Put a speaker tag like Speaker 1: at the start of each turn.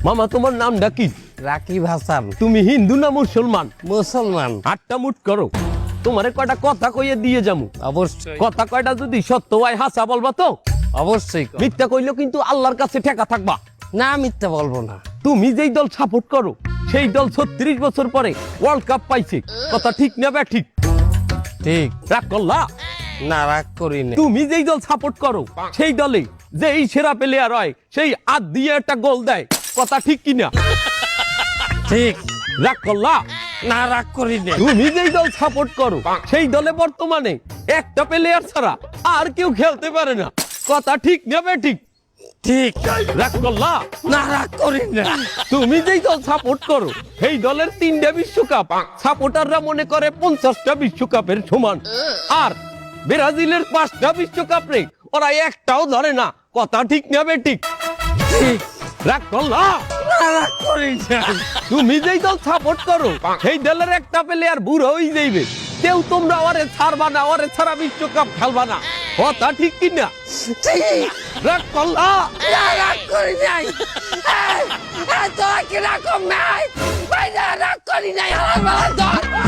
Speaker 1: মামা তোমার নামটা কি?
Speaker 2: রাকিব হাসান।
Speaker 1: তুমি হিন্দু না মুসলমান?
Speaker 2: মুসলমান।
Speaker 1: আটটা মুট করো, তোমারে কয়টা কথা কইয়ে দিয়ে যামু।
Speaker 2: অবশ্যই
Speaker 1: কথা কয়টা যদি সত্য হয় হাসা বলবা তো?
Speaker 2: অবশ্যই কর।
Speaker 1: মিথ্যা কইলেও কিন্তু আল্লাহর কাছে ঠেকা থাকবা।
Speaker 2: না মিথ্যা বলবো না।
Speaker 1: তুমি যেই দল সাপোর্ট করো সেই দল 36 বছর পরে ওয়ার্ল্ড কাপ পাইছে, কথা ঠিক না বে ঠিক?
Speaker 2: ঠিক।
Speaker 1: রাগ করলা?
Speaker 2: না রাগ করি না।
Speaker 1: তুমি যেই দল সাপোর্ট করো সেই দলে যেই সেরা প্লেয়ার হয় সেই হাত দিয়ে একটা গোল দেয়, কথা ঠিক কিনা?
Speaker 2: ঠিক।
Speaker 1: রাগ করলা?
Speaker 2: না রাগ করি না।
Speaker 1: তুমি যেই দল সাপোর্ট করো সেই দলে বর্তমানে একটা প্লেয়ার ছাড়া আর কেউ খেলতে পারে না, কথা ঠিক না বে ঠিক?
Speaker 2: ঠিক।
Speaker 1: রাগ করলা?
Speaker 2: না রাগ করি না।
Speaker 1: তুমি যেই দল সাপোর্ট করো সেই দলের 3টা বিশ্বকাপ সাপোর্টাররা মনে করে 50টা বিশ্বকাপের সমান, আর ব্রাজিলের 5টা বিশ্বকাপ রে ওরা একটাও ধরে না, কথা ঠিক না বে ঠিক?
Speaker 2: ঠিক।
Speaker 1: রাগ করলা?
Speaker 2: না রাগ করি না।
Speaker 1: তুমি যেই দল সাপোর্ট করো সেই দলের একটা প্লেয়ার বুড়ো হয়ে যাইবে, কেউ তোমরা ওরে ছাড়বা না, ওরে ছাড়া বিশ্বকাপ খেলবা না, কথা ঠিক কিনা?
Speaker 2: ঠিক।
Speaker 1: রাগ করলা?
Speaker 2: না রাগ করি নাই। তোরা কি রাগ নাই? ভাই না রাগ করি নাই। আমার বেলা ধর।